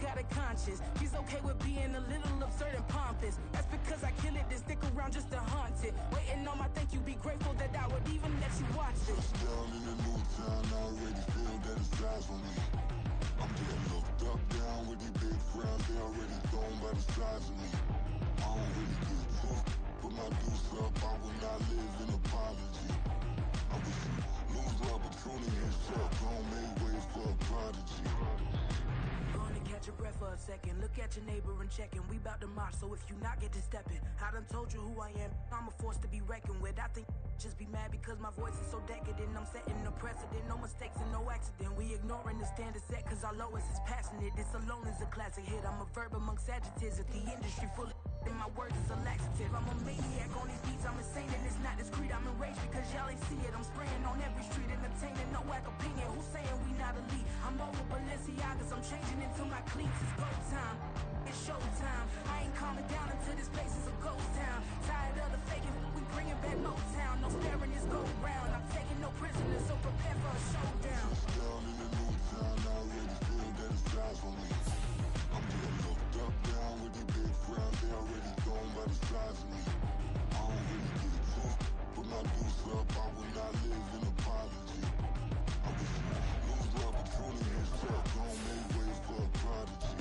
got a conscience. He's okay with being a little absurd and pompous. That's because I kill it, then stick around just to haunt it. Waiting on my thank you, be grateful that I would even let you watch this. Down in the new town, I already feel that it's eyes on me. I'm getting looked up, down with these big crowds, they already thrown by the size of me. I don't really give a fuck, put my deuce up, I will not live in apology. I wish you lose the opportunity and shut, don't make way for a prodigy. Gonna catch your breath for a second, look at your neighbor and check in. We bout to march, so if you not get to stepping, I done told you who I am, I'm a force to be reckoned with. I think just be mad because my voice is so decadent. I'm setting a precedent, no mistakes and no accident. We ignoring the standard set cause our lowest is passionate. This alone is a classic hit. I'm a verb amongst adjectives. If the industry full of and my words is a laxative. I'm a maniac on these beats, I'm insane and it's not discreet. I'm enraged because y'all ain't see it. I'm spraying on every street, entertaining, no whack opinion. Who's saying we not elite? I'm over Balenciagas, I'm changing into my cleats. It's go time, it's showtime. I ain't calming down until this place is a ghost town. Tired of the faking, we bringing back Motown. No staring, this go round. I'm taking no prisoners, so prepare for a showdown. Down in the new town, I already feel that it's eyes on me. I'm getting looked up, down with these big crowds, they already thrown by the size of me. I don't really give a fuck, put my deuce up, I will not live in apology. I wish you lose the opportunity and shut, don't make way for a prodigy.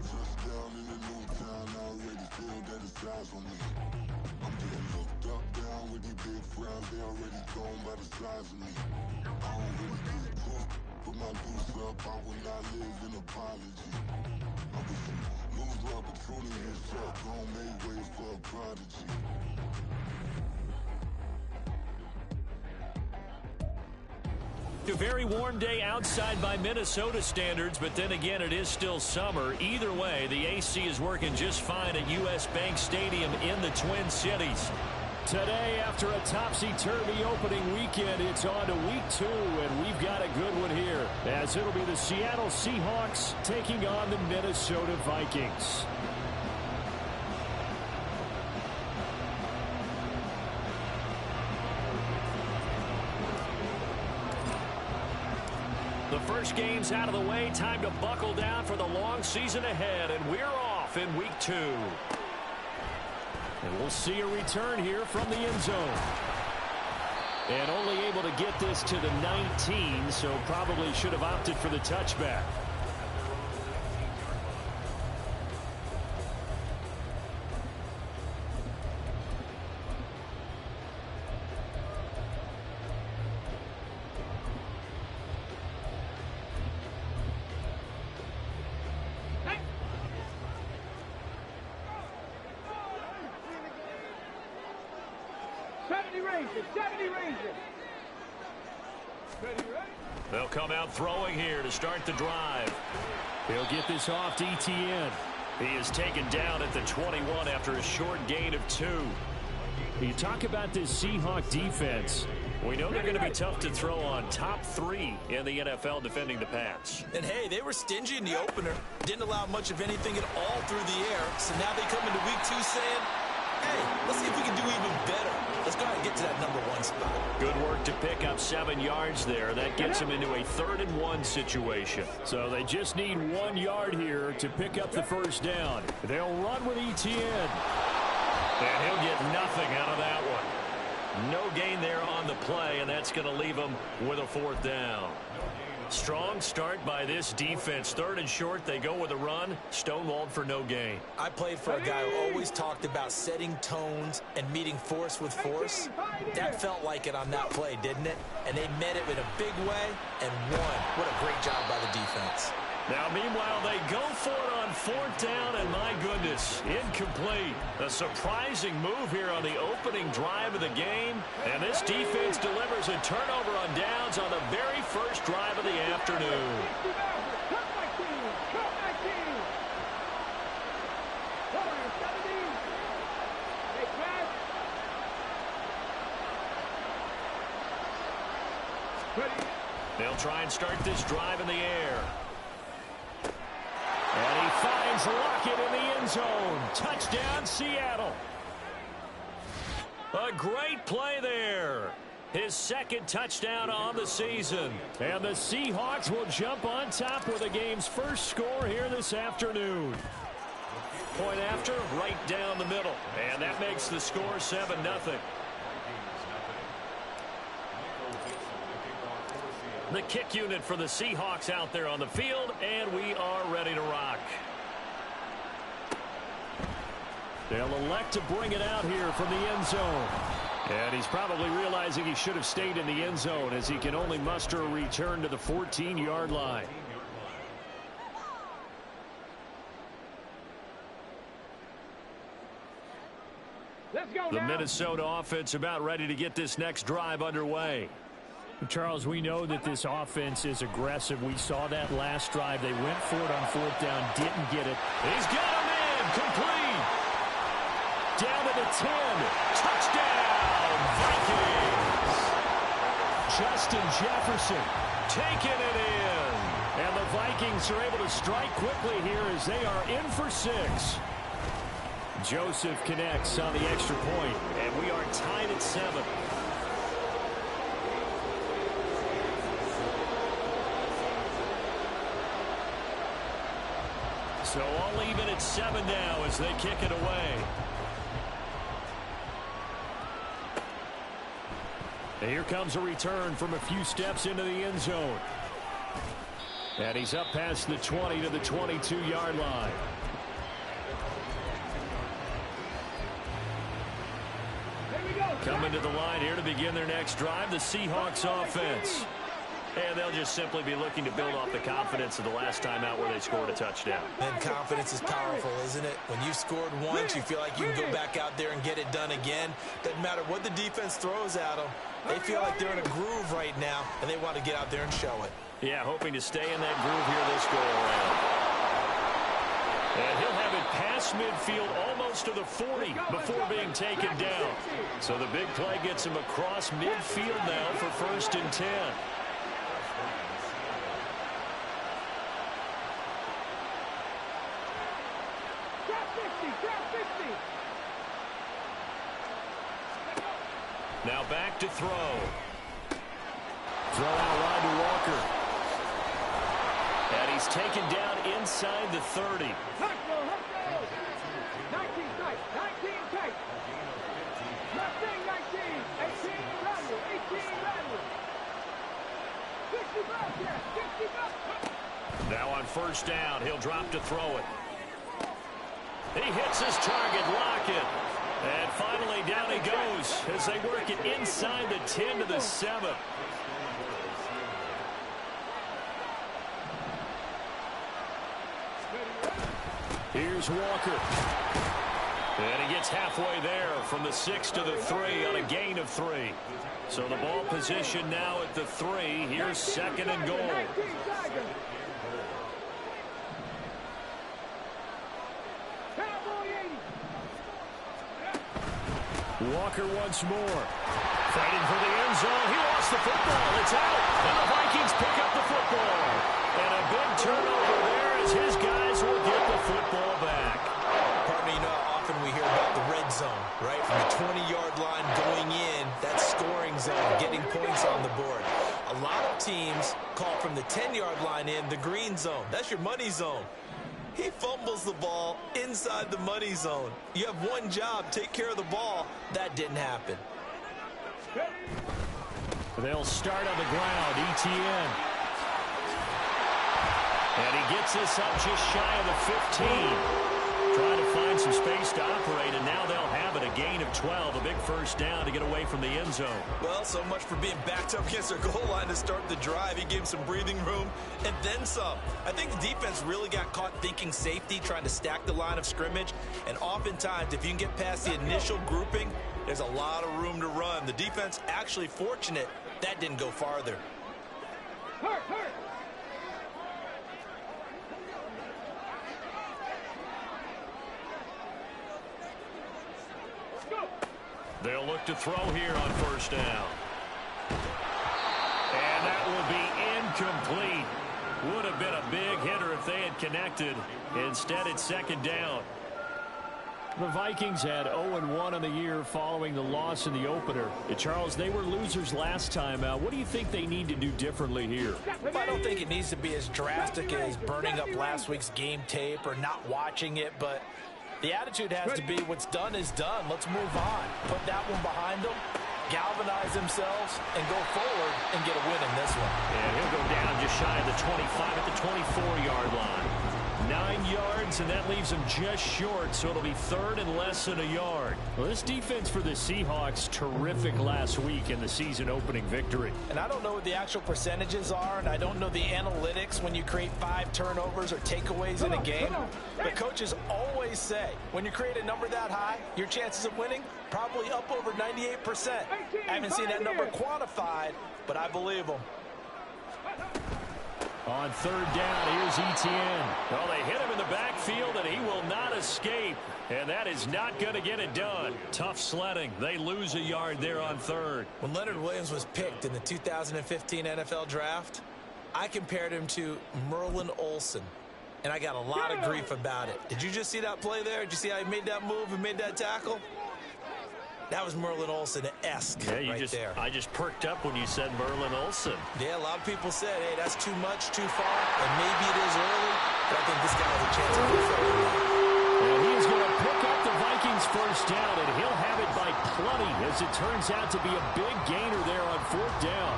Just down in the new town, I already feel that it's eyes on me. I'm getting looked up, down with these big crowds, they already thrown by the size of me. I don't really give a fuck, put my deuce up, I will not live in apology. I wish you lose the opportunity and shut, don't make way for a prodigy. A very warm day outside by Minnesota standards, but then again, it is still summer. Either way, the AC is working just fine at U.S. Bank Stadium in the Twin Cities. Today, after a topsy-turvy opening weekend, it's on to week 2, and we've got a good one here, as it'll be the Seattle Seahawks taking on the Minnesota Vikings. The first game's out of the way. Time to buckle down for the long season ahead, and we're off in week 2. And we'll see a return here from the end zone. And only able to get this to the 19, so probably should have opted for the touchback. They'll come out throwing here to start the drive. He'll get this off to ETN. He is taken down at the 21 after a short gain of 2. You talk about this Seahawk defense. We know they're going to be tough to throw on. Top 3 in the NFL defending the pass. And hey, they were stingy in the opener. Didn't allow much of anything at all through the air. So now they come into week 2 saying, hey, let's see if we can do even better. Let's go ahead and get to that number 1 spot. Good work to pick up 7 yards there. That gets them into a 3rd and 1 situation. So they just need 1 yard here to pick up the first down. They'll run with ETN. And he'll get nothing out of that one. No gain there on the play, and that's going to leave him with a 4th down. Strong start by this defense. 3rd and short, they go with a run. Stonewalled for no gain. I played for a guy who always talked about setting tones and meeting force with force. That felt like it on that play, didn't it? And they met it in a big way and won. What a great job by the defense. Now, meanwhile, they go for it on 4th down, and my goodness, incomplete. A surprising move here on the opening drive of the game, and this defense delivers a turnover on downs on the very first drive of the afternoon. They'll try and start this drive in the air. And he finds Lockett in the end zone. Touchdown, Seattle. A great play there. His second touchdown on the season. And the Seahawks will jump on top with the game's first score here this afternoon. Point after, right down the middle. And that makes the score 7-0. The kick unit for the Seahawks out there on the field, and we are ready to rock. They'll elect to bring it out here from the end zone. And he's probably realizing he should have stayed in the end zone as he can only muster a return to the 14-yard line. The Minnesota offense about ready to get this next drive underway. Charles, we know that this offense is aggressive. We saw that last drive. They went for it on fourth down, didn't get it. He's got him in, complete. Down to the 10. Touchdown, Vikings. Justin Jefferson taking it in. And the Vikings are able to strike quickly here as they are in for 6. Joseph connects on the extra point, and we are tied at 7. So all even at 7 now as they kick it away. And here comes a return from a few steps into the end zone. And he's up past the 20 to the 22-yard line. Coming to the line here to begin their next drive, the Seahawks offense. And they'll just simply be looking to build off the confidence of the last time out where they scored a touchdown. And confidence is powerful, isn't it? When you've scored once, you feel like you can go back out there and get it done again. Doesn't matter what the defense throws at them. They feel like they're in a groove right now, and they want to get out there and show it. Yeah, hoping to stay in that groove here this go-around. And he'll have it past midfield almost to the 40 before being taken down. So the big play gets him across midfield now for 1st and 10. Now back to throw. Throw out wide to Walker. And he's taken down inside the 30. 19 tight, 19 tight. Left thing 19, 18 lateral, 18 lateral. 65 there, 65. Now on 1st down, he'll drop to throw it. He hits his target, Lockett. And finally down he goes as they work it inside the 10 to the 7. Here's Walker. And he gets halfway there from the 6 to the 3 on a gain of 3. So the ball position now at the 3. Here's 2nd and goal. Walker once more. Fighting for the end zone. He lost the football. It's out. And the Vikings pick up the football. And a big turnover there as his guys will get the football back. Partner, you know how often we hear about the red zone, right? From the 20-yard line going in, that scoring zone, getting points on the board. A lot of teams call from the 10-yard line in the green zone. That's your money zone. He fumbles the ball inside the money zone. You have one job, take care of the ball. That didn't happen. They'll start on the ground, ETN. And he gets this up just shy of the 15. Trying to find some space to operate, and now they'll have it. A gain of 12, a big 1st down to get away from the end zone. Well, so much for being backed up against their goal line to start the drive. He gave him some breathing room and then some. I think the defense really got caught thinking safety, trying to stack the line of scrimmage. And oftentimes, if you can get past the initial grouping, there's a lot of room to run. The defense actually fortunate that didn't go farther. Hurt. They'll look to throw here on 1st down. And that will be incomplete. Would have been a big hitter if they had connected. Instead, it's 2nd down. The Vikings had 0-1 on the year following the loss in the opener. Charles, they were losers last time out. What do you think they need to do differently here? Well, I don't think it needs to be as drastic as burning up last week's game tape or not watching it, but the attitude has to be what's done is done. Let's move on. Put that one behind them, galvanize themselves, and go forward and get a win in this one. And he'll go down just shy of the 25 at the 24-yard line. 9 yards, and that leaves him just short, so it'll be third and less than a yard. Well, this defense for the Seahawks, terrific last week in the season-opening victory. And I don't know what the actual percentages are, and I don't know the analytics when you create 5 turnovers or takeaways in a game. But coaches always say, when you create a number that high, your chances of winning probably up over 98%. I haven't seen that number quantified, but I believe them. On third down, here's Etienne. Well, they hit him in the backfield, and he will not escape. And that is not going to get it done. Tough sledding. They lose a yard there on third. When Leonard Williams was picked in the 2015 NFL Draft, I compared him to Merlin Olsen, and I got a lot of grief about it. Did you just see that play there? Did you see how he made that move and made that tackle? That was Merlin Olsen-esque there. I just perked up when you said Merlin Olsen. Yeah, a lot of people said, hey, that's too much, too far, and maybe it is early, but I think this guy has a chance of fulfilling that. And he is going to pick up the Vikings first down, and he'll have it by plenty, as it turns out to be a big gainer there on fourth down.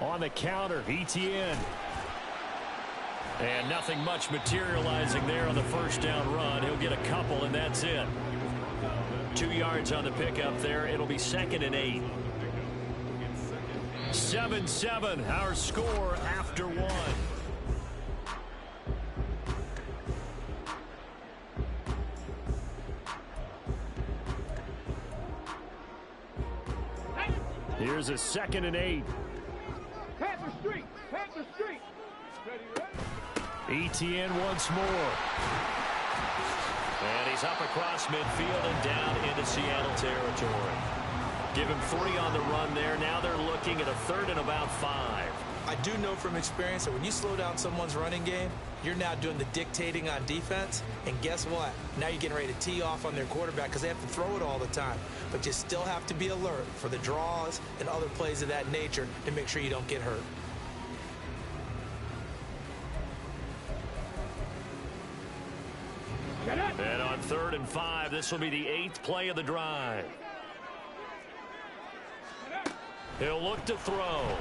On the counter, Etienne. And nothing much materializing there on the first down run. He'll get a couple, and that's it. 2 yards on the pickup there. It'll be 2nd and 8. 7-7, our score after 1. Here's a 2nd and 8. Panther Street! Panther Street! Etienne once more. And he's up across midfield and down into Seattle territory. Give him 3 on the run there. Now they're looking at a 3rd and about 5. I do know from experience that when you slow down someone's running game, you're now doing the dictating on defense. And guess what? Now you're getting ready to tee off on their quarterback because they have to throw it all the time. But you still have to be alert for the draws and other plays of that nature to make sure you don't get hurt. And on 3rd and 5, this will be the 8th play of the drive. He'll look to throw.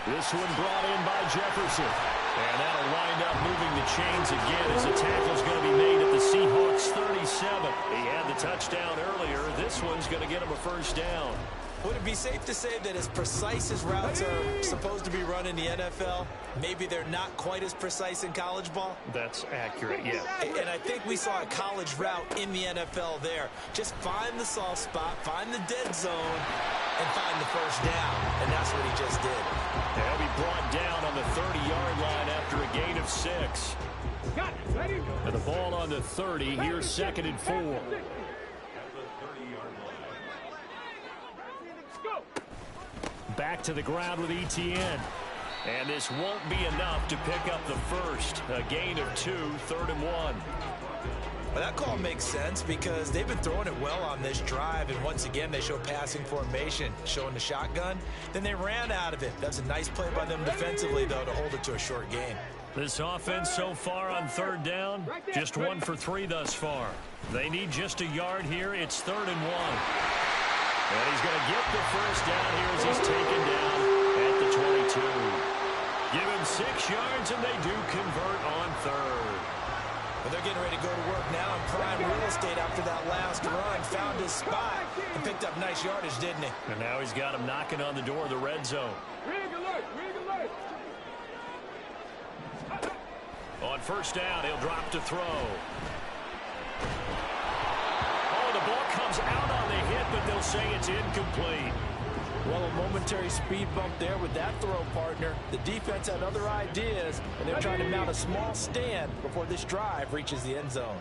This one brought in by Jefferson. And that'll wind up moving the chains again as the tackle's going to be made at the Seahawks 37. He had the touchdown earlier. This one's going to get him a first down. Would it be safe to say that as precise as routes are supposed to be run in the NFL, maybe they're not quite as precise in college ball? That's accurate, yeah. And I think we saw a college route in the NFL there. Just find the soft spot, find the dead zone, and find the first down. And that's what he just did. And he'll be brought down on the 30-yard line after a gain of 6. And the ball on the 30. Here's 2nd and 4. Back to the ground with Etienne. And this won't be enough to pick up the first. A gain of 2, 3rd and 1. Well, that call makes sense because they've been throwing it well on this drive, and once again they show passing formation, showing the shotgun. Then they ran out of it. That's a nice play by them defensively, though, to hold it to a short gain. This offense so far on 3rd down, just 1 for 3 thus far. They need just a yard here. It's 3rd and 1. And he's going to get the first down here as he's taken down at the 22. Give him 6 yards, and they do convert on 3rd. Well, they're getting ready to go to work now in prime real estate after that last run. Found his spot and picked up nice yardage, didn't he? And now he's got him knocking on the door of the red zone. Rig alert! Rig alert! On first down, he'll drop to throw. Oh, the ball comes out on the hit, but they'll say it's incomplete. Well, a momentary speed bump there with that throw, partner. The defense had other ideas, and they're trying to mount a small stand before this drive reaches the end zone.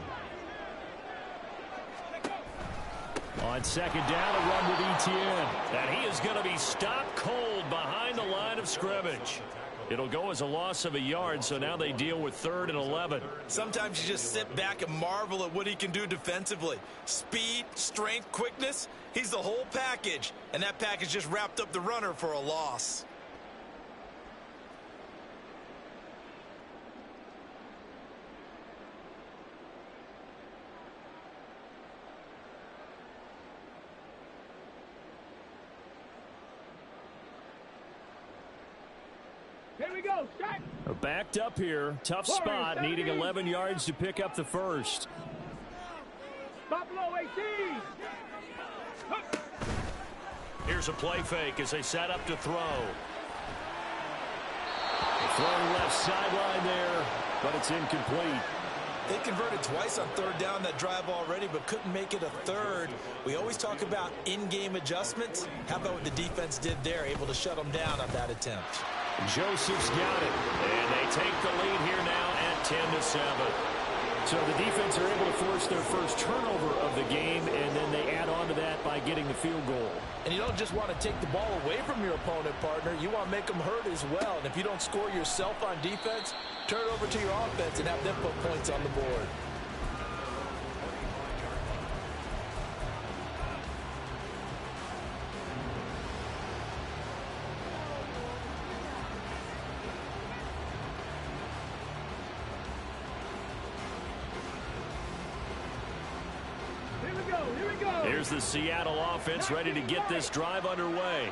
On second down, a run with Etienne. And he is going to be stopped cold behind the line of scrimmage. It'll go as a loss of a yard, so now they deal with 3rd and 11. Sometimes you just sit back and marvel at what he can do defensively. Speed, strength, quickness. He's the whole package. And that package just wrapped up the runner for a loss. Here we go. Shot. Backed up here. Tough spot, needing 11 yards to pick up the first. Buffalo 18. Here's a play fake as they set up to throw. Throwing left sideline there, but it's incomplete. They converted twice on 3rd down that drive already, but couldn't make it a 3rd. We always talk about in-game adjustments. How about what the defense did there, able to shut them down on that attempt? Joseph's got it. And they take the lead here now at 10-7. So the defense are able to force their first turnover of the game, and then they add on to that by getting the field goal. And you don't just want to take the ball away from your opponent, partner. You want to make them hurt as well. And if you don't score yourself on defense, turn it over to your offense and have them put points on the board. Here's the Seattle offense ready to get this drive underway.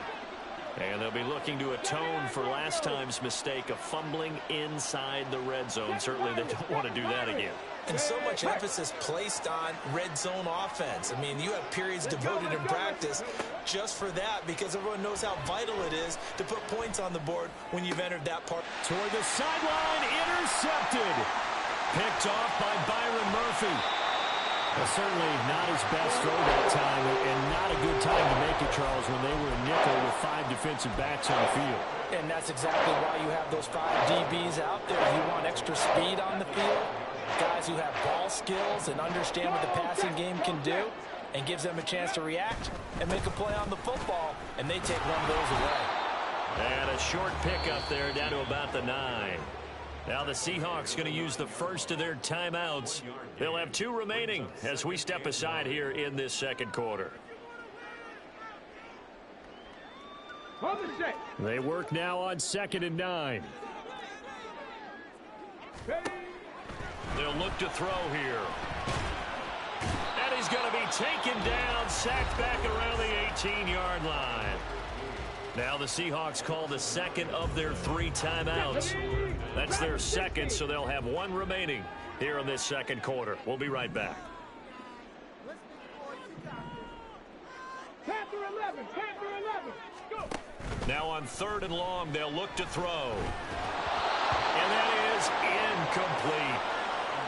And they'll be looking to atone for last time's mistake of fumbling inside the red zone. Certainly they don't want to do that again. And so much emphasis placed on red zone offense. I mean, you have periods devoted in practice just for that because everyone knows how vital it is to put points on the board when you've entered that part. Toward the sideline, intercepted. Picked off by Byron Murphy. Well, certainly not his best throw that time, and not a good time to make it, Charles, when they were a nickel with 5 defensive backs on the field. And that's exactly why you have those 5 DBs out there. You want extra speed on the field, guys who have ball skills and understand what the passing game can do, and gives them a chance to react and make a play on the football, and they take one of those away. And a short pickup there down to about the 9. Now the Seahawks going to use the first of their timeouts. They'll have 2 remaining as we step aside here in this second quarter. They work now on 2nd and 9. They'll look to throw here. And he's going to be taken down, sacked back around the 18-yard line. Now the Seahawks call the second of their 3 timeouts. That's their second, so they'll have 1 remaining here in this second quarter. We'll be right back. Panther 11, go. Now on 3rd and long, they'll look to throw. And that is incomplete.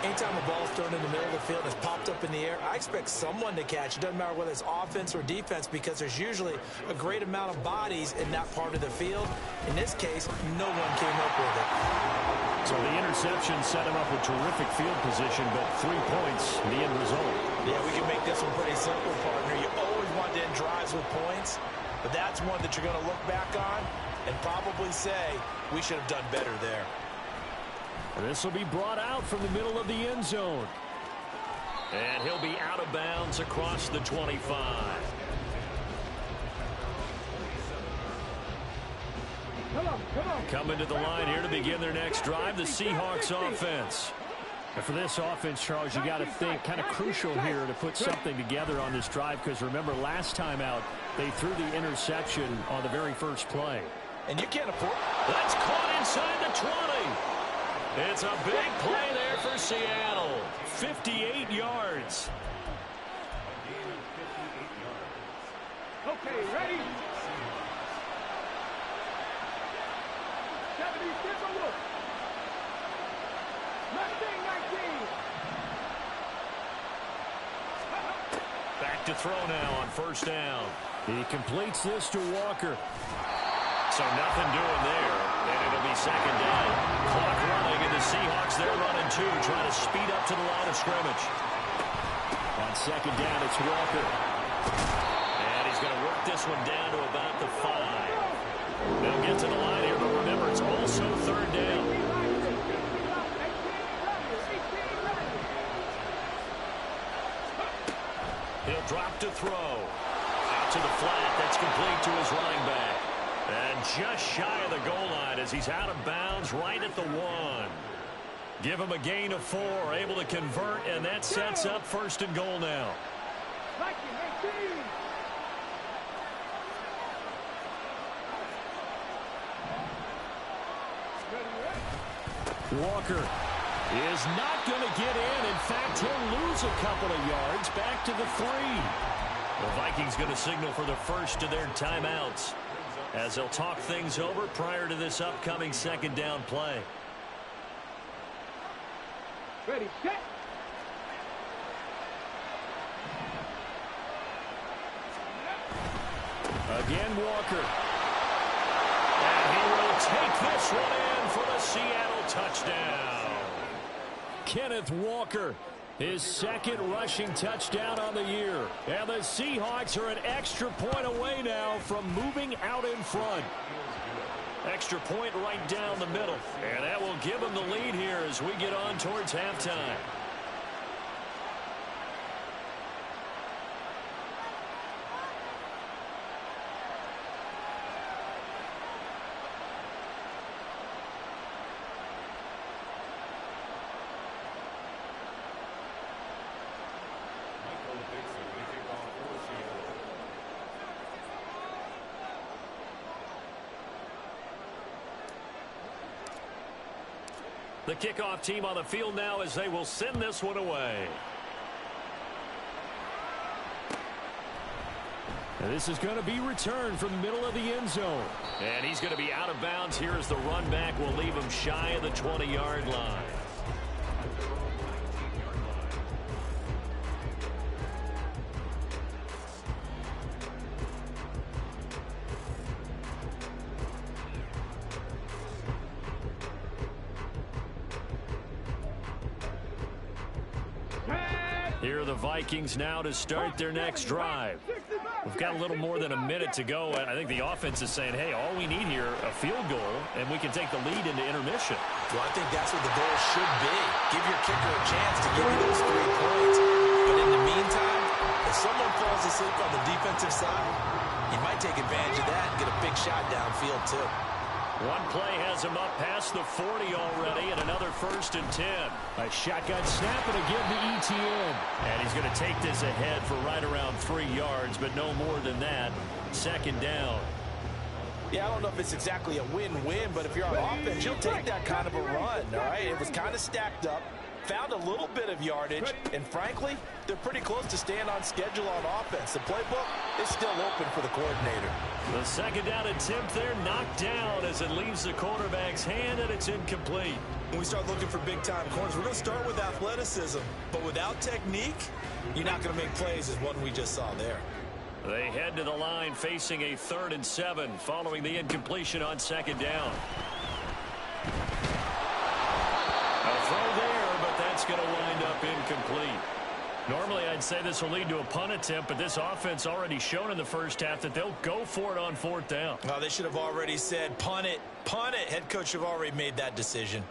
Anytime a ball's thrown in the middle of the field and it's popped up in the air, I expect someone to catch. It doesn't matter whether it's offense or defense because there's usually a great amount of bodies in that part of the field. In this case, no one came up with it. So the interception set him up with terrific field position, but 3 points, the end result. Yeah, we can make this one pretty simple, partner. You always want to end drives with points, but that's one that you're going to look back on and probably say, we should have done better there. This will be brought out from the middle of the end zone. And he'll be out of bounds across the 25. Come on. Coming to the line here to begin their next drive, the Seahawks offense. And for this offense, Charles, you got to think kind of crucial here to put something together on this drive because remember last time out they threw the interception on the very first play. And you can't afford. That's caught inside the 20. It's a big play there for Seattle. 58 yards. Okay, ready? 77 look. Mustang 19. Back to throw now on 1st down. He completes this to Walker. So nothing doing there, and it'll be 2nd down. Clock running, and the Seahawks, they're running 2, trying to speed up to the line of scrimmage. On 2nd down, it's Walker. And he's going to work this one down to about the 5. They'll get to the line here, but remember, it's also third down. He'll drop to throw. Out to the flat. That's complete to his running back. And just shy of the goal line as he's out of bounds right at the 1. Give him a gain of 4. Able to convert, and that sets up first and goal now. Walker is not going to get in. In fact, he'll lose a couple of yards back to the 3. The Vikings going to signal for the first of their timeouts as they'll talk things over prior to this upcoming second down play. Ready, set. Again, Walker. And he will take this one in for the Seattle touchdown. Kenneth Walker, his second rushing touchdown on the year. And the Seahawks are an extra point away now from moving out in front. Extra point right down the middle. And that will give them the lead here as we get on towards halftime. The kickoff team on the field now as they will send this one away. And this is going to be returned from the middle of the end zone. And he's going to be out of bounds here as the run back will leave him shy of the 20-yard line. Here are the Vikings now to start their next drive. We've got a little more than a minute to go, and I think the offense is saying, hey, all we need here, a field goal, and we can take the lead into intermission. Well, I think that's what the goal should be. Give your kicker a chance to give you those 3 points. But in the meantime, if someone falls asleep on the defensive side, you might take advantage of that and get a big shot downfield, too. One play has him up past the 40 already, and another 1st and 10. A shotgun snap and a give to ETN. And he's going to take this ahead for right around 3 yards, but no more than that. Second down. Yeah, I don't know if it's exactly a win-win, but if you're on offense, you'll take that kind of a run, all right? It was kind of stacked up, found a little bit of yardage, and frankly, they're pretty close to staying on schedule on offense. The playbook is still open for the coordinator. The second down attempt there knocked down as it leaves the quarterback's hand, and it's incomplete. When we start looking for big-time corners, we're going to start with athleticism, but without technique, you're not going to make plays as one we just saw there. They head to the line facing a 3rd and 7 following the incompletion on second down. A throw there, but that's going to wind up incomplete. Normally, I'd say this will lead to a punt attempt, but this offense already shown in the first half that they'll go for it on 4th down. No, they should have already said, punt it, punt it. Head coach have already made that decision.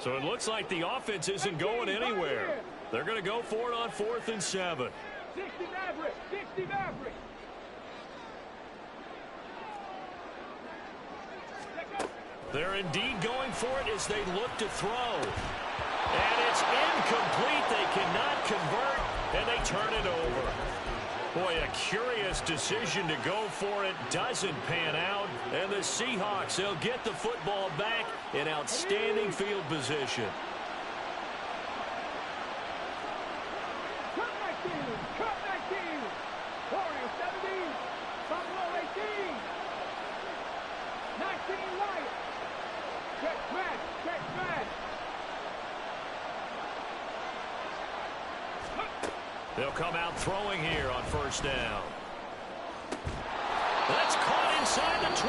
So it looks like the offense isn't going anywhere. They're going to go for it on 4th and 7. 60 Maverick, 60 Maverick. They're indeed going for it as they look to throw. And it's incomplete. They cannot convert, and they turn it over. Boy, a curious decision to go for it. Doesn't pan out. And the Seahawks, they'll get the football back in outstanding field position. Cut 19, cut 19. Warrior 17, Buffalo 18. 19 Lions. Check smash, check smash. They'll come out throwing here on 1st down. That's caught inside the 20.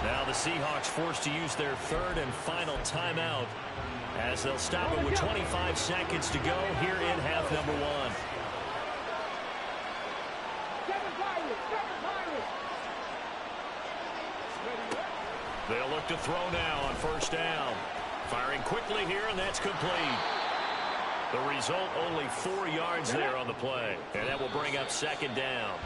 Now the Seahawks forced to use their third and final timeout as they'll stop it with 25 seconds to go here in half number one. They'll look to throw now on first down. Firing quickly here, and that's complete. The result, only 4 yards there on the play. And that will bring up second down.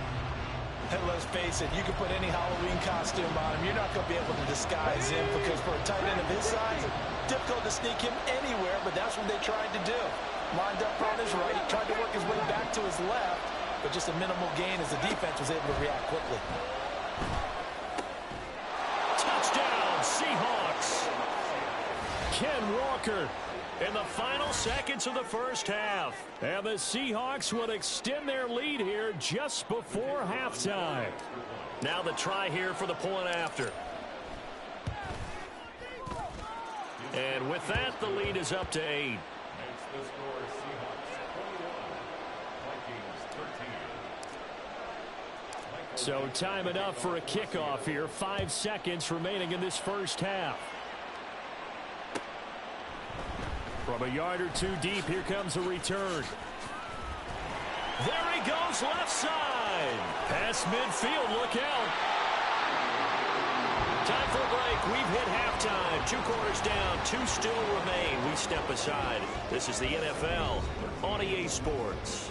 And let's face it, you can put any Halloween costume on him. You're not going to be able to disguise him because for a tight end of his size, difficult to sneak him anywhere, but that's what they tried to do. Lined up on his right, tried to work his way back to his left, but just a minimal gain as the defense was able to react quickly. Touchdown, Seahawks. Ken Walker in the final seconds of the first half. And the Seahawks will extend their lead here just before halftime. Now the try here for the point after. And with that, the lead is up to 8. So time enough for a kickoff here. 5 seconds remaining in this first half. From a yard or two deep, here comes a return. There he goes, left side. Past midfield, look out. Time for a break. We've hit halftime. 2 quarters down, 2 still remain. We step aside. This is the NFL on EA Sports.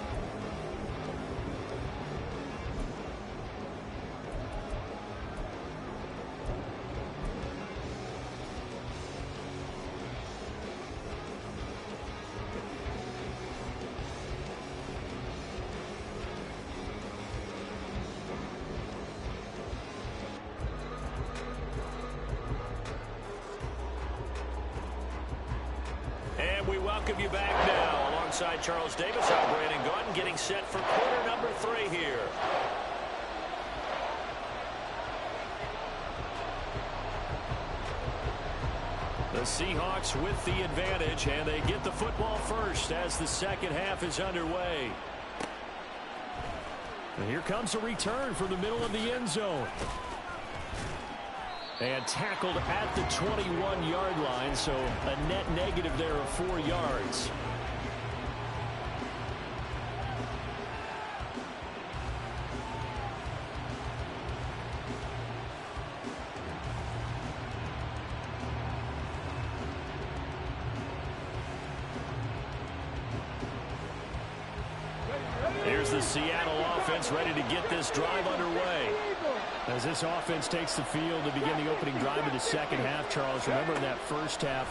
Welcome you back now. Alongside Charles Davis, I'm Brandon Gaudin, getting set for quarter number 3 here. The Seahawks with the advantage, and they get the football first as the second half is underway. And here comes a return from the middle of the end zone. And tackled at the 21-yard line, so a net negative there of 4 yards. Here's the Seattle offense ready to get this drive underway. As this offense takes the field to begin the opening drive of the second half, Charles, remember in that first half,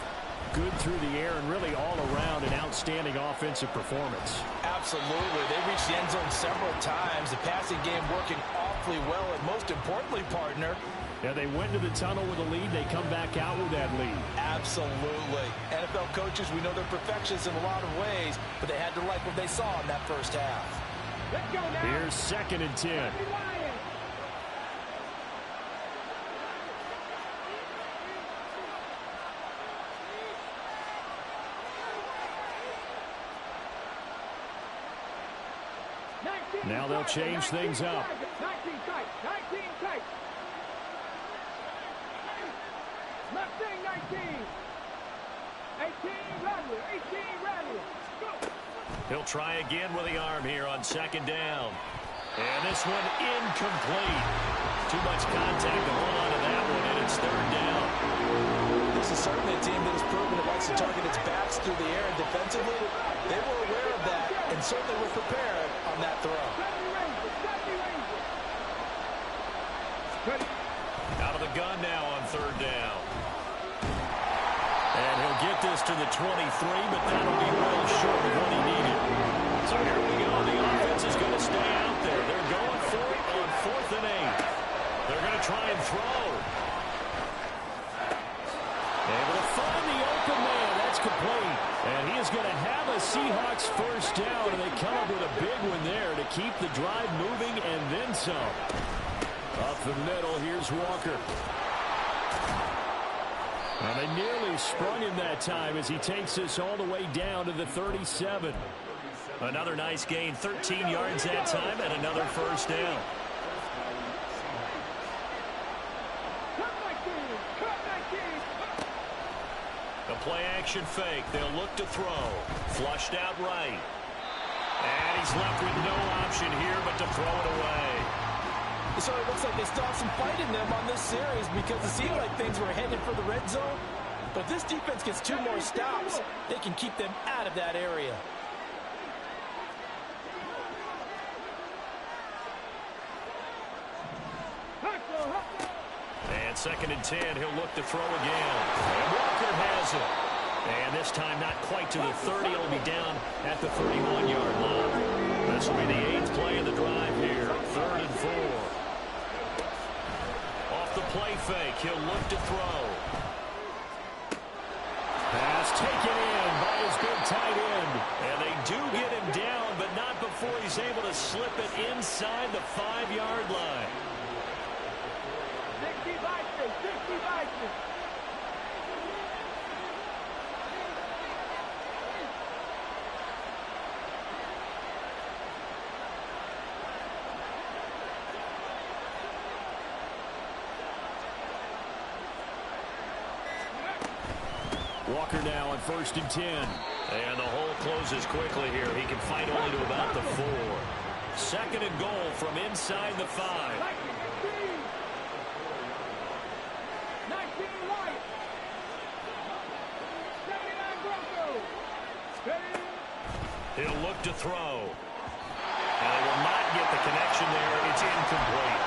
good through the air and really all around an outstanding offensive performance. Absolutely. They reached the end zone several times. The passing game working awfully well, and most importantly, partner, yeah, they went to the tunnel with a lead. They come back out with that lead. Absolutely. NFL coaches, we know they're perfectionists in a lot of ways, but they had to like what they saw in that first half. Let's go now. Here's 2nd and 10. Now they'll change things up. 19 tight. 19 tight. Left wing 19. 18 Radler. 18 Radler. Go. He'll try again with the arm here on 2nd down. And this one incomplete. Too much contact to hold on to that one, and it's 3rd down. This is certainly a team that has proven it likes to target its backs through the air, and defensively, they were aware of that and certainly were prepared on that throw. Out of the gun now on 3rd down. And he'll get this to the 23, but that'll be well short of what he needed. So here we go. The offense is going to stay out there. They're going for it on 4th and 8. They're going to try and throw. Able to find the open man. That's complete. And he is going to have a Seahawks first down, and they come up with a big one there to keep the drive moving and then some. Up the middle, here's Walker. And they nearly sprung him that time as he takes this all the way down to the 37. Another nice gain, 13 yards that time, and another first down. A play-action fake. They'll look to throw. Flushed out right. And he's left with no option here but to throw it away. It sort of looks like they still have some fight in them on this series because it seemed like things were headed for the red zone. But this defense gets 2 more stops. They can keep them out of that area. And 2nd and 10, he'll look to throw again. And Walker has it. And this time not quite to the 30. He'll be down at the 31-yard line. This will be the 8th play of the drive here. 3rd and 4. Off the play fake, he'll look to throw. Pass taken in by his big tight end. And they do get him down, but not before he's able to slip it inside the 5-yard line. 60 vikes, 60 vikes. Walker now on 1st and 10. And the hole closes quickly here. He can fight only to about the 4. 2nd and goal from inside the 5. 19 white. 79 Broncos. He'll look to throw. And they will not get the connection there. It's incomplete.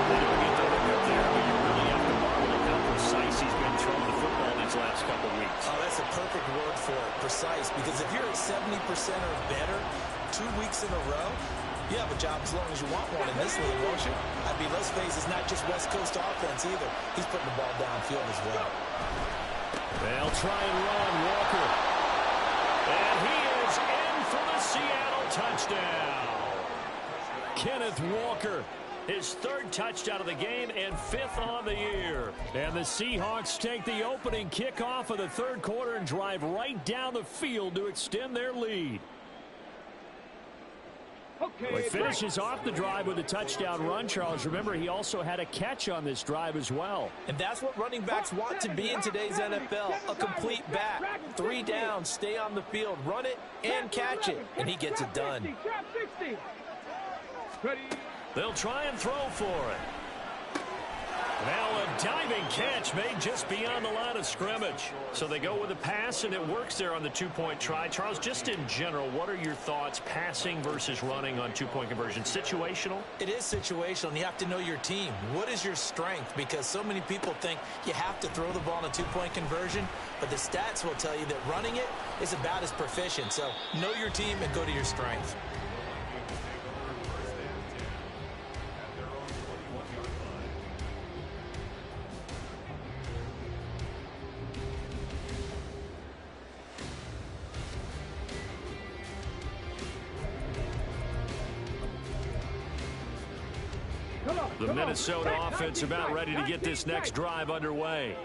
They don't get the hook up there, but you really have to marvel at how precise he's been throwing the football these last couple weeks. Oh, that's a perfect word for it, precise. Because if you're at 70% or better 2 weeks in a row, you have a job as long as you want one in this league, won't you? I mean, let's face it, it's not just West Coast offense either. He's putting the ball downfield as well. They'll try and run Walker. And he is in for the Seattle touchdown. Kenneth Walker. His 3rd touchdown of the game and 5th on the year. And the Seahawks take the opening kickoff of the 3rd quarter and drive right down the field to extend their lead. Well, he finishes off the drive with a touchdown run, Charles. Remember, he also had a catch on this drive as well. And that's what running backs want to be in today's NFL, a complete back. 3 downs, stay on the field, run it, and catch it. And he gets it done. They'll try and throw for it. Now a diving catch made just beyond the line of scrimmage. So they go with a pass, and it works there on the 2-point try. Charles, just in general, what are your thoughts passing versus running on 2-point conversion? Situational? It is situational, and you have to know your team. What is your strength? Because so many people think you have to throw the ball in a 2-point conversion, but the stats will tell you that running it is about as proficient. So know your team and go to your strength. The Minnesota offense about ready to get this next drive underway.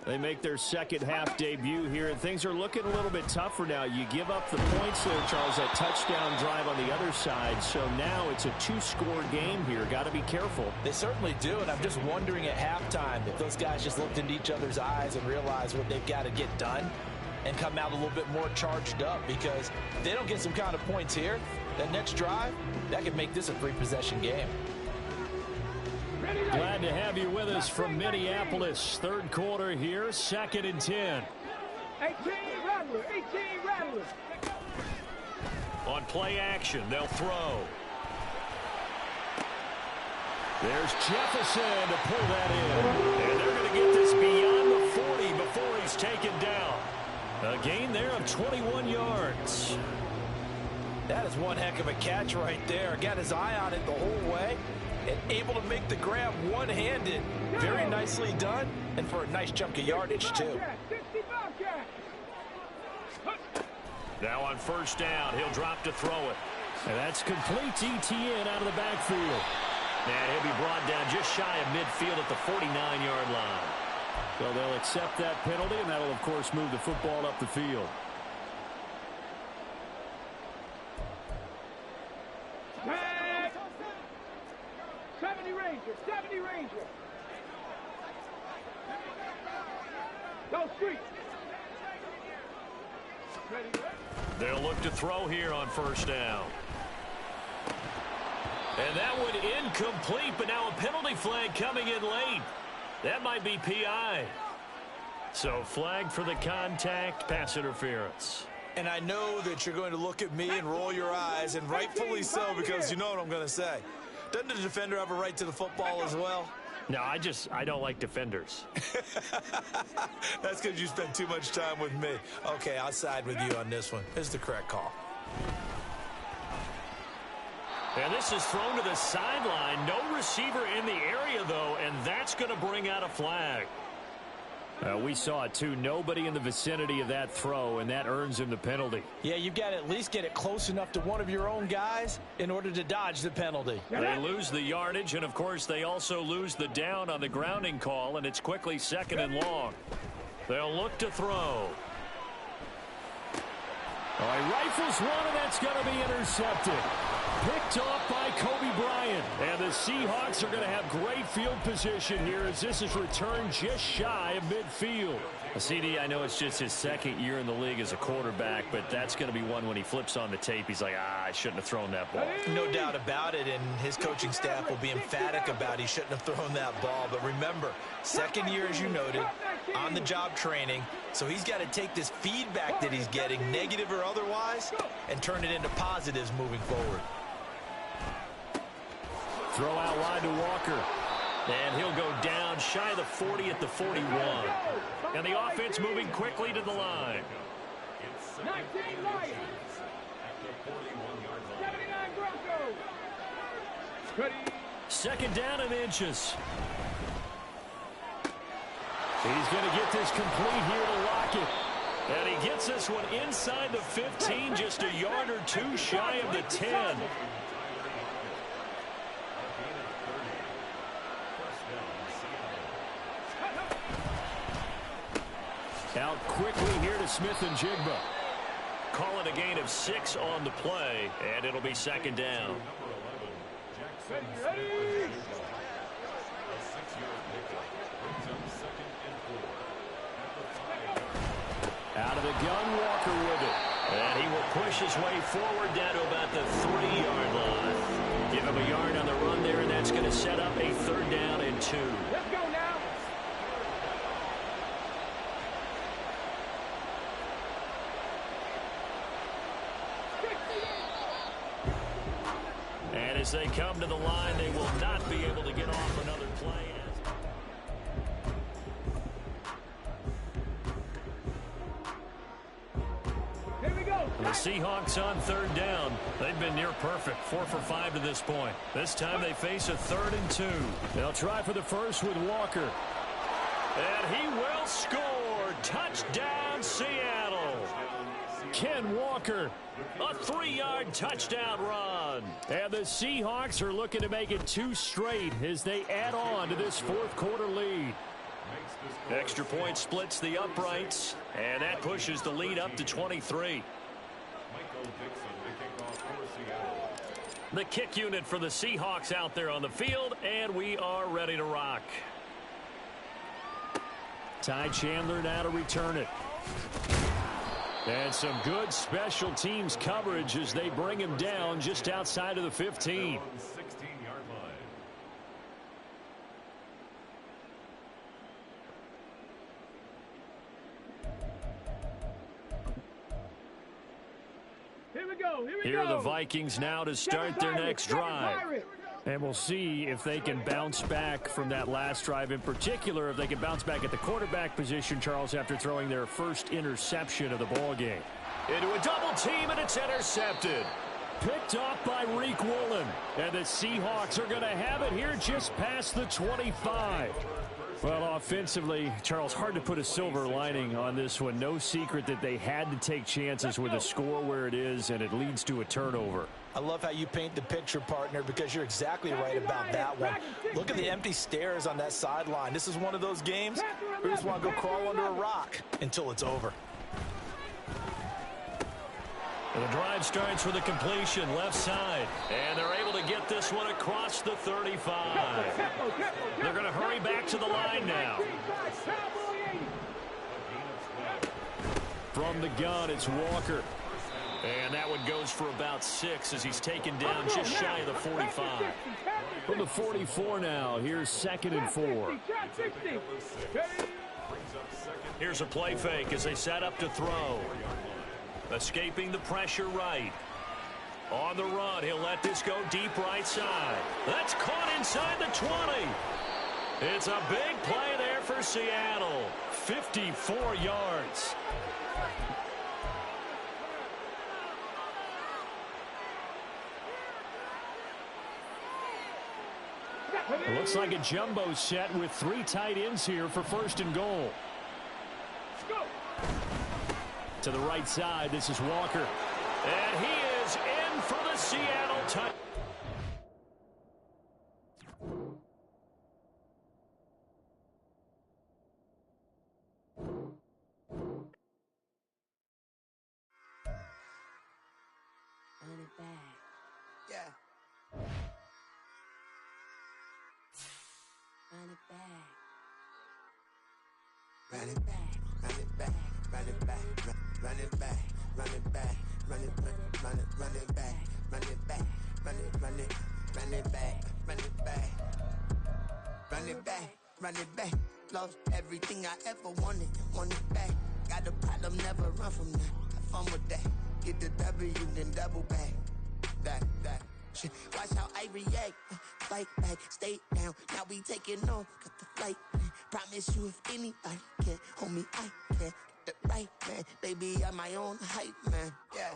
They make their 2nd half debut here, and things are looking a little bit tougher now. You give up the points there, Charles, that touchdown drive on the other side. So now it's a 2-score game here. Got to be careful. They certainly do, and I'm just wondering at halftime if those guys just looked into each other's eyes and realized what they've got to get done and come out a little bit more charged up, because if they don't get some kind of points here, that next drive, that could make this a 3-possession game. Glad to have you with us from Minneapolis. 3rd quarter here, 2nd and 10. 18 Rattler, 18 Rattler. On play action, they'll throw. There's Jefferson to pull that in. And they're going to get this beyond the 40 before he's taken down. A gain there of 21 yards. That is one heck of a catch right there. Got his eye on it the whole way and able to make the grab one-handed. Very nicely done, and for a nice chunk of yardage, too. Now on 1st down, he'll drop to throw it. And that's complete ETN out of the backfield. And he'll be brought down just shy of midfield at the 49-yard line. So they'll accept that penalty, and that'll, of course, move the football up the field. Tag. 70 Ranger, 70 Ranger. Go street. They'll look to throw here on first down. And that one incomplete, but now a penalty flag coming in late. That might be PI. So flag for the contact, pass interference. And I know that you're going to look at me and roll your eyes, and rightfully so, because you know what I'm going to say. Doesn't the defender have a right to the football as well? No, I don't like defenders. That's because you spend too much time with me. Okay, I'll side with you on this one. This is the correct call. And this is thrown to the sideline. No receiver in the area, though, and that's going to bring out a flag. We saw it, too. Nobody in the vicinity of that throw, and that earns him the penalty. Yeah, you've got to at least get it close enough to one of your own guys in order to dodge the penalty. They lose the yardage, and, of course, they also lose the down on the grounding call, and it's quickly 2nd and long. They'll look to throw. All right, rifles one, and that's going to be intercepted. Picked off by Kobe Bryant. And the Seahawks are going to have great field position here as this is returned just shy of midfield. CD, I know it's just his 2nd year in the league as a quarterback, but that's going to be one when he flips on the tape. He's like, I shouldn't have thrown that ball. No doubt about it, and his coaching staff will be emphatic about he shouldn't have thrown that ball. But remember, 2nd year, as you noted, on-the-job training, so he's got to take this feedback that he's getting, negative or otherwise, and turn it into positives moving forward. Throw out wide to Walker. And he'll go down shy of the 40 at the 41. And the offense moving quickly to the line. 19 Lions. 79 Broncos. Ready. 2nd down and inches. He's going to get this complete here to Lockett. And he gets this one inside the 15, just a yard or two shy of the 10. Out quickly here to Smith and Jigba. Call it a gain of 6 on the play, and it'll be 2nd down. Out of the gun, Walker with it. And he will push his way forward down to about the 3-yard line. Give him a yard on the run there, and that's going to set up a 3rd down and 2. Let's go now. And as they come to the line, they will not be able to get off another play. Here we go. The Seahawks on 3rd down. They've been near perfect, 4 for 5 to this point. This time they face a 3rd and 2. They'll try for the first with Walker. And he will score. Touchdown, Seattle. Ken Walker. A 3-yard touchdown run. And the Seahawks are looking to make it 2 straight as they add on to this 4th quarter lead. Extra point splits the uprights, and that pushes the lead up to 23. The kick unit for the Seahawks out there on the field, and we are ready to rock. Ty Chandler now to return it. And some good special teams coverage as they bring him down just outside of the 15. Here are the Vikings now to start their next drive. And we'll see if they can bounce back from that last drive in particular, if they can bounce back at the quarterback position, Charles, after throwing their first interception of the ball game. Into a double team, and it's intercepted. Picked off by Reek Woolen. And the Seahawks are going to have it here just past the 25. Well, offensively, Charles, hard to put a silver lining on this one. No secret that they had to take chances with the score where it is, and it leads to a turnover. I love how you paint the picture, partner, because you're exactly right about that one. Look at the empty stares on that sideline. This is one of those games where you just want to go crawl under a rock until it's over. The drive starts with a completion left side, and they're able to get this one across the 35. They're going to hurry back to the line now. From the gun, it's Walker. And that one goes for about 6 as he's taken down just shy of the 45. From the 44 now, here's 2nd and 4. Here's a play fake as they set up to throw. Escaping the pressure right. On the run, he'll let this go deep right side. That's caught inside the 20. It's a big play there for Seattle. 54 yards. It looks like a jumbo set with 3 tight ends here for 1st and goal. To the right side, this is Walker. And he is in for the Seattle touchdown. Run it back, run it back, run it back, run it back, run it back, run it back, run it back, run it back, run it, run it, run it back, run it back, run it back, run it back. Lost everything I ever wanted, want it back. Got a problem, never run from that. Have fun with that. Get the W, then double back. That. Shit. Watch how I react. Fight back, stay down. Now we taking on, got the flight. Promise you if anybody can, homie, I can. Get the right man, baby, I'm my own hype man. Yeah.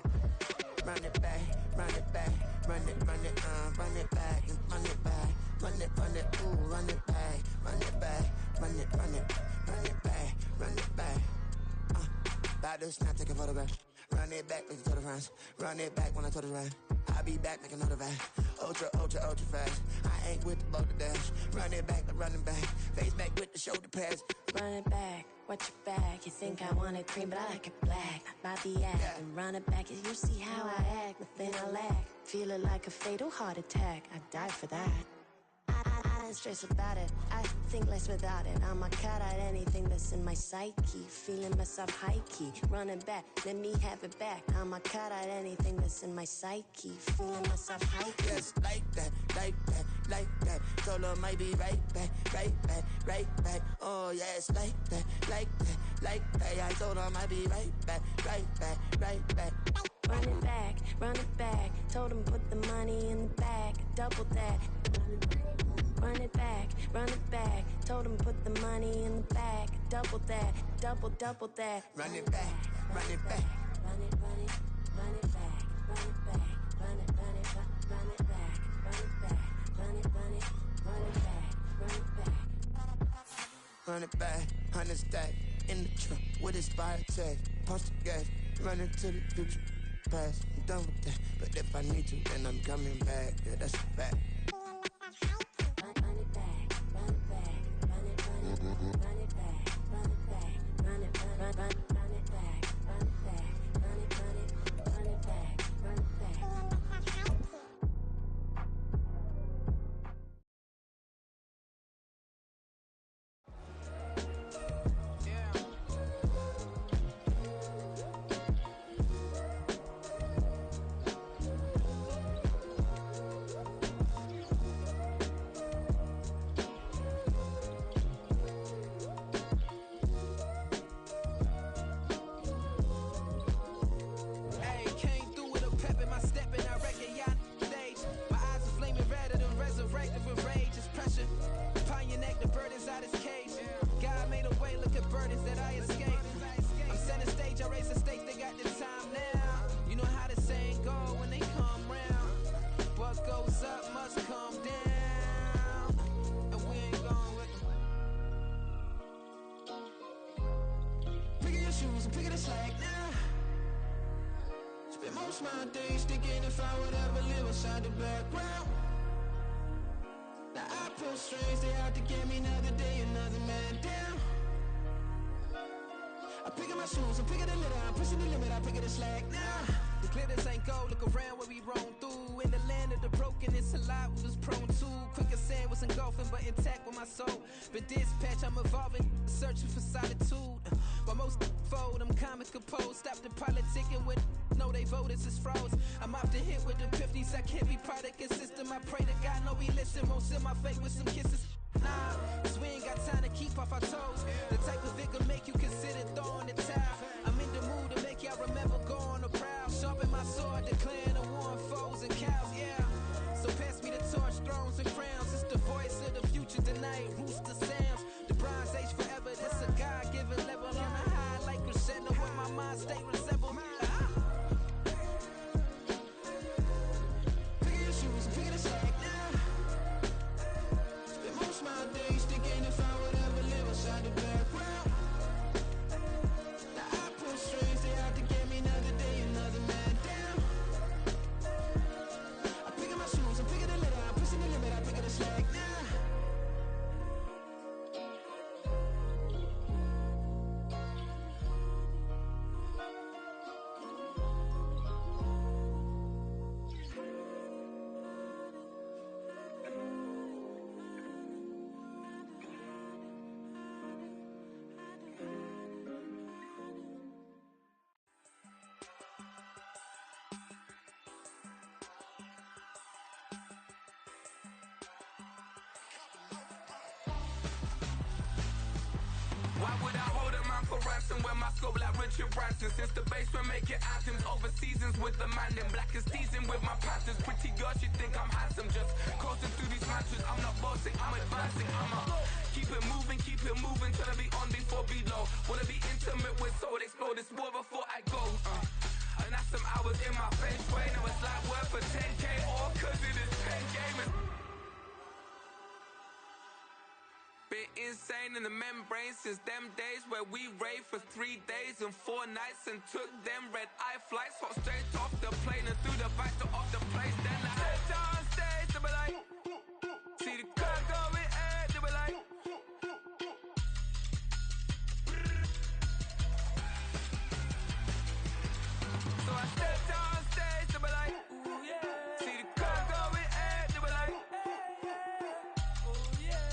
Run it back, run it back, run it back, and run it back, run it, ooh, run it back, run it back, run it back, run it back. About to snap, take a photograph. Run it back, make it to the runs. Run it back when I told it right. I'll be back, make another back. Ultra fast. I ain't with the boat to dash. Run it back, I'm running back. Face back with the shoulder pads. Run it back, watch your back. You think I want it cream, but I like it black. Not the act, Yeah. and run it back. You see how I act, nothing I lack. Feeling like a fatal heart attack. I'd die for that. I don't stress about it. I think less without it. I'ma cut out anything that's in my psyche. Feeling myself high key. Running back, let me have it back. I'ma cut out anything that's in my psyche. Feeling myself high key. Yes, like that, like that, like that. Told her might be right back, right back, right back. Oh yes, like that, like that, like that. I told her might be right back, right back, right back. Run it back, run it back. Told him put the money in the bag. Double that. Run it back, run it back. Told him put the money in the bag. Double that, double that. Run it back, run it back. Run it, run it, run it back. Run it back, run it, run it, run it back. Run it back, run it, run it, run it back. Run it back. Run it back, 100 stack. In the trunk with his fire tag. Punch the gas, run into the future. Past, I'm done with that. But if I need to, then I'm coming back. Yeah, that's a fact. Run it back, run it back. Run it, run it, run it back. Run it back, run it, run it back. Run it back, run it, run it, run it back. Run it back. Hey, came through with a pep in my step and I reckon y'all stage. My eyes are flaming redder than resurrected with rage. It's pressure. Pioneer neck the burdens out his cage. God made a way, look at burdens that I escaped. I'm setting stage, I raise the stakes, they got the time now. You know how the saying go when they come round. What goes up must come down. And we ain't going with them. Pick your shoes and pick the slack now. Spend most of my days thinking if I would ever live inside the background. Now I pull strings, they out to get me another day, another man down. I pick up my shoes, I'm picking the litter, I'm pushing the limit, I pick up the slack now. We clear this ain't gold, look around where we roam through. In the land of the broken, it's a lot we was prone to. Quicker sand was engulfing, but intact with my soul. Been dispatched, I'm evolving, searching for solitude. While most fold, I'm comic composed. Stop the politicking with no, they voters is frauds. I'm often hit with epiphanies, I can't be product and system. I pray to God, no, we listen. Won't send my fate with some kisses. Nah, cause we ain't got time to keep off our toes. The type of vigor make you consider throwing the towel. I'm in the mood to make y'all remember going to proud. Sharpen my sword, declaring a war on foes and cows, yeah. So pass me the torch, thrones and crowns. It's the voice of the future tonight, rooster sounds. The Bronze Age forever, this a God-given level. On a high like crescendo, where my mind stay resemble. Pick your shoes, pick the slack now. Spend most of my days thinking if I would ever live outside the background. Now I pull strings, they out to get me another day, another man down. I'm picking my shoes, I'm picking the litter, I'm pushing the limit, I'm picking the slack now. Why would I hold a man for ransom when my scope like Richard Branson? Since the basement making anthems over seasons with the man in black is teasing with my patterns. Pretty girl, she think I'm handsome, just coasting through these matches. I'm not bossing, I'm advancing. Keep it moving, trying to be on before below. Wanna be intimate with soul, explore this war before I go. And that's some hours in my face way. Now it's like worth for 10K or cause it is 10 gamers. Been insane in the membrane since them days where we raved for 3 days and 4 nights and took them red eye flights, hot straight off the plane and through the back door of the place. Then I stepped on stage, they were like, see the crowd going ahead, they were like, so I stepped on stage, they were like, ooh yeah, see the crowd going ahead, they were like, oh yeah.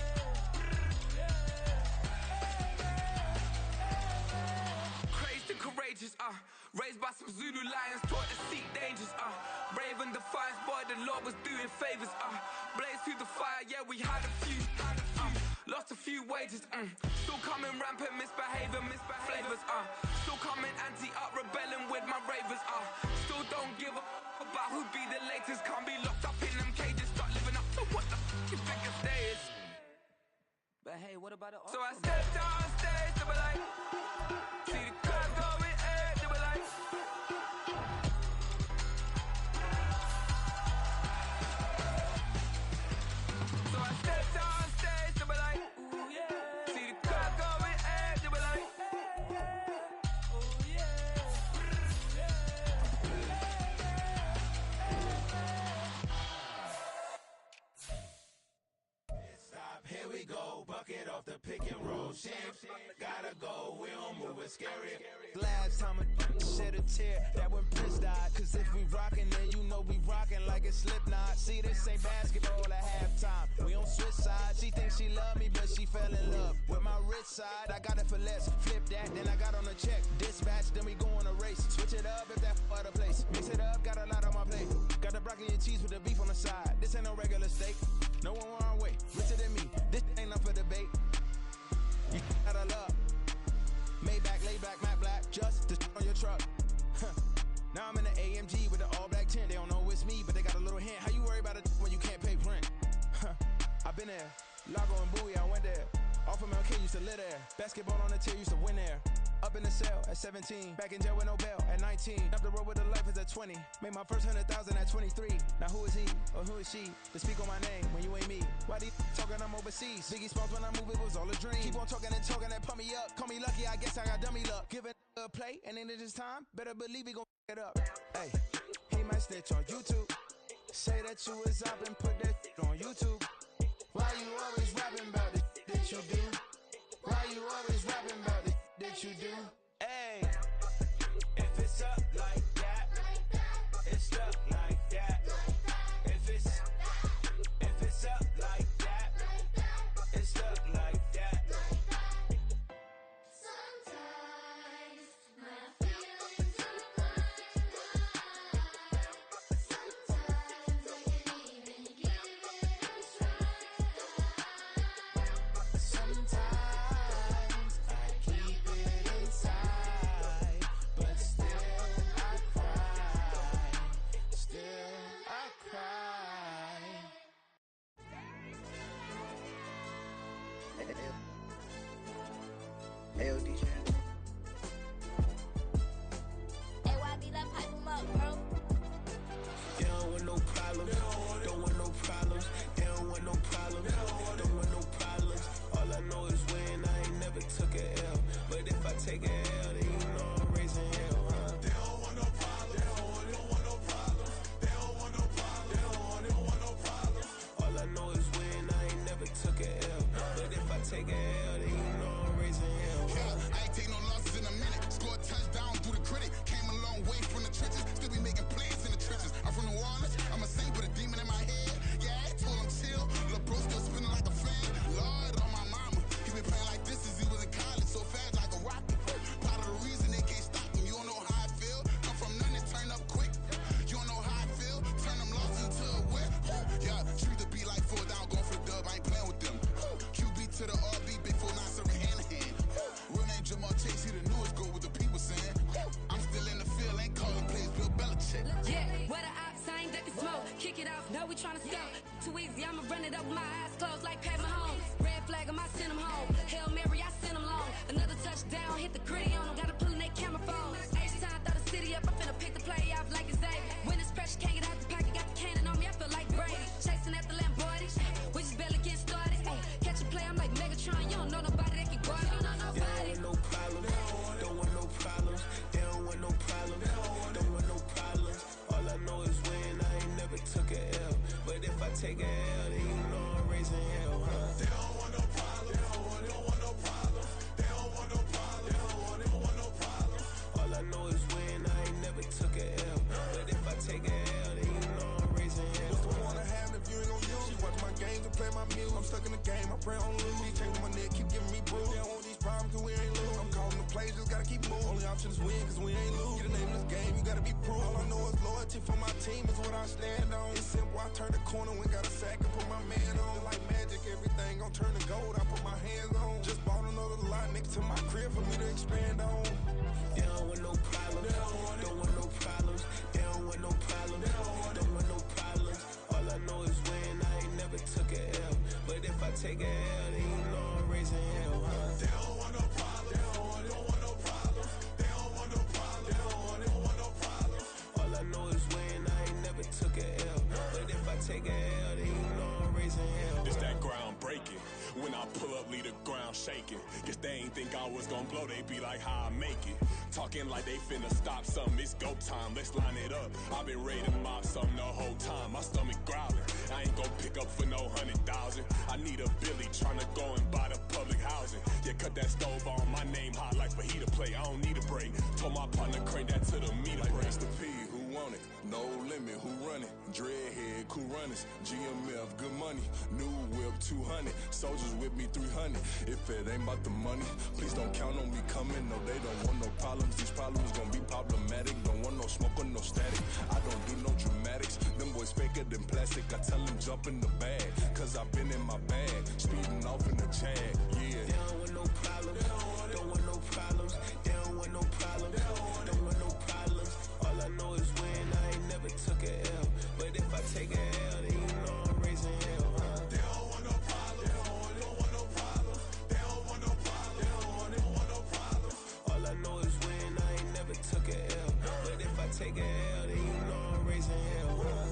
Courageous, raised by some Zulu lions, taught to seek dangers, brave and defiant, boy, the Lord was doing favors, blaze through the fire, yeah, we had a few, lost a few wages, still coming rampant, misbehaving, flavors, still coming anti-up, rebelling with my ravers, still don't give a about who be the latest, can't be locked up in them cages, start living up to what the you think of days. But hey, what about the So I stepped on stage, they were like, see the crowd going ahead, they were like, so I stepped on stage, they were like, ooh yeah, see the crowd going ahead, they were like, oh yeah, Stop, here we go, bucket off the pick and roll. Shit, gotta go, we don't move, it's scary. Last time I shed a tear, that when Prince died. Cause if we rockin', then you know we rockin' like a Slipknot. See, this ain't basketball at halftime. We on switch sides. She thinks she love me, but she fell in love with my rich side. I got it for less. Flip that, then I got on a check. Dispatch, then we go on a race. Switch it up if that other place. Mix it up, got a lot on my plate. Got the broccoli and cheese with the beef on the side. This ain't no regular steak. No one wrong way. Richer than me. This ain't up for debate. You got a love. Maybach, laid back, matte black, just to on your truck. Now I'm in the AMG with the all black tint. They don't know it's me, but they got a little hint. How you worry about it when you can't pay rent? I've been there. Lago and Bowie, I went there. Off of MLK, used to live there. Basketball on the tier, used to win there. Up in the cell at 17. Back in jail with no bail at 19. Up the road with the life is at 20. Made my first 100,000 at 23. Now who is he or who is she to speak on my name when you ain't me? Why they talking I'm overseas? Biggie Smalls when I move, it was all a dream. Keep on talking and pump me up. Call me lucky, I guess I got dummy luck. Give it a play and then it's time. Better believe we gon' it up. Hey, he might snitch on YouTube. Say that you was up and put that on YouTube. Why you always rapping about the that you do? Why you always rapping about the that you do? Hey, if it's up like that, take a L, then you know I'm raising hell. Yeah, I ain't take no losses in a minute. Scored a touchdown through the critic. Came a long way from the trenches. Still be making plays in the trenches. I'm from New Orleans. I'm a saint with a demon in my head. Yeah, I told him chill. Lil' bro still spinning like a fan. Lord on my mama. He been playing like this since he was in college. So fast like a rocket. Part of the reason they can't stop him. You don't know how I feel. Come from nothing, turn up quick. You don't know how I feel. Turn them losses into a whip. Yeah, treat the beat like 4 down. Going for the dub. I ain't playing with them. QB to the RB. Big 4-9 serving hand to hand. Real name Jamal Chase. He the newest goal with the people saying. I'm still in the field. Ain't calling plays Bill Belichick. Yeah, where the ops, I ain't got the smoke. Kick it off, no, we tryna score. Too easy, I'ma run it up with my eyes closed like Pat Mahomes. Red flag, I send him home. Hail Mary, I send him long. Another touchdown, hit the gritty on him. Gotta pull in that camera phone. H-time, throw the city up. I'm finna pick the play off like it's Xavier. When this pressure can't get out the pocket, got the cannon on me. I feel like Brady. Chasing at the Lamborghini. We just barely get started. Ay, catch a play, I'm like Megatron. You don't know nobody that can guard it. You don't know nobody. No problem. Don't want no problems. They don't want no problems. Don't want no problems. All I know is win. I ain't never took a L. But if I take a L, then you know I'm raising hell, huh? They don't want no problems. They don't want no problems. They don't want no problems. They don't want no problems. All I know is win. I ain't never took a L. But if I take a L, then you know I'm raising hell. What's the point of having if you ain't gon' use? She watch my games and play my music. I'm stuck in the game. I pray on lose. These chains on my neck keep giving me bruise. They don't want these problems 'cause we ain't lose. I'm calling the plays, just gotta keep moving. Only option is win 'cause we ain't lose. Get a name in this game, you gotta be proof. All I know is loyalty for my team is what I stand on. It's simple. I turn the corner when got a sack and put my man on. Like magic, everything gon' turn to gold. I put my hands on. Just bought another lot next to my crib for me to expand on. They don't want no problems. Don't want no problems. They don't want no problems. Don't want no problems. All I know is win. I ain't never took a L. But if I take a L, then you know I'm raising hell, huh? They don't want no problems. They don't want no problems. They don't want no problems. They don't want no problems. All I know is win. I ain't never took a L. But if I take a L, then you know I'm raising hell. It's that ground breaking. When I pull up, leave the ground shaking. Guess they ain't think I was gonna blow, they be like, how I make it. Talking like they finna stop something, it's go time, let's line it up. I've been ready to mob something the whole time, my stomach growling. I ain't gon' pick up for no 100,000. I need a Billy tryna go and buy the public housing. Yeah, cut that stove on, my name hot like fajita plate. I don't need a break. Told my partner crank that to the meter like break. Mr. P, who want it? No limit, who run it? Dreadhead, cool runners. GMF, good money. New whip, 200. Soldiers with me, 300. If it ain't about the money, please don't count on me coming. No, they don't want no problems. These problems gon' be problematic. Don't want no smoke or no static. I don't do no dramatics. Them boys faker than plastic. I tell them jump in the bag, 'cause I've been in my bag. Speeding off in the Jag, yeah. They don't want no problems. Don't want no problems. They don't want no problems. Don't want no problems. All I know is win. I ain't never took a L. But if I take a L, then you know I'm raising hell, huh? They don't want no problems. They don't want no problems. They don't want no problems. They don't want no problems. All I know is win. I ain't never took a L. But if I take a L, then you know I'm raising hell, huh?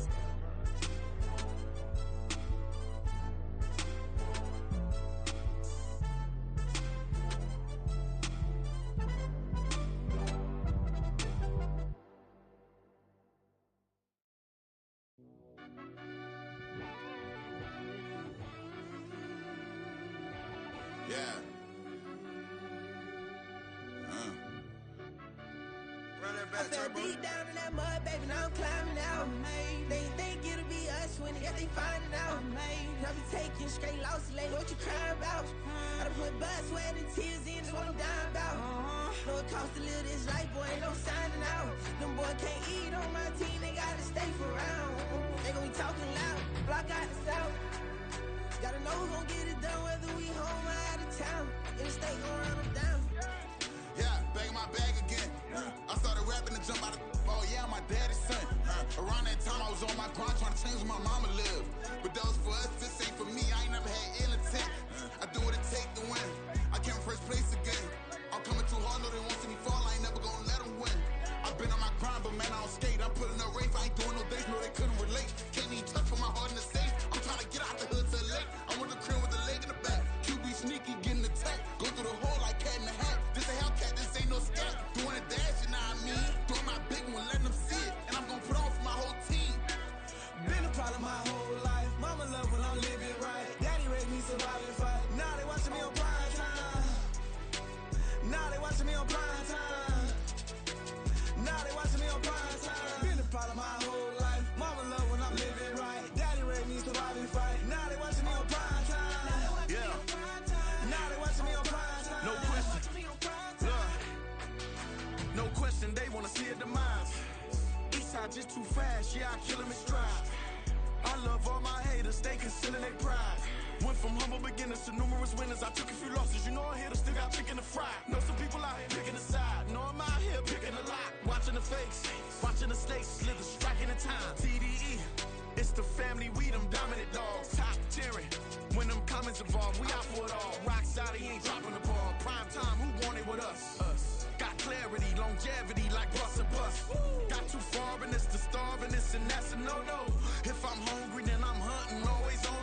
Yeah. Run that back, I fell Turbo. deep down in that mud, baby, now I'm climbing out. They think it'll be us when they finding out. I be taking straight losses lately, what you crying about? I done put blood, sweat, and tears in, that's what I'm dying about. Know it costs to live this life, boy, ain't no signing out. Them boy can't eat on my team, they gotta stay for round. They gon' be talking loud, block out the south. Gotta know who gon' get it done, whether we home or out of town. In the state, gon' run them down. Yeah, back in my bag again. I started rapping to jump out of. Oh yeah, I'm my daddy's son. Around that time, I was on my grind trying to change where my mama lived. But that was for us, this ain't for me. I ain't never had ill intent. I do what it take to win. I came first place again. I'm coming too hard, know they want to see me fall. I ain't never gonna let them win. I've been on my grind, but man, I don't skate. I'm putting up race. I ain't doing no dates, no, they couldn't relate. Can't even touch for my heart in the safe. I'm trying to get out. high, just too fast, yeah, I kill him in stride. I love all my haters, they concealing their pride. Went from humble beginners to numerous winners. I took a few losses, you know I hit, still got chicken to fry. Know some people out here picking a side, know I'm out here picking a lot. Watching the fakes, watching the snakes slither, striking the time. TDE, it's the family, we them dominant dogs. Top tiering, when them comments involved, we out for it all. Rock side, he ain't dropping the ball. Prime time, who want it with us? Got clarity, longevity, like bus and bus. Got too far and it's the starving, this and that's a no-no. If I'm hungry, then I'm hunting, always on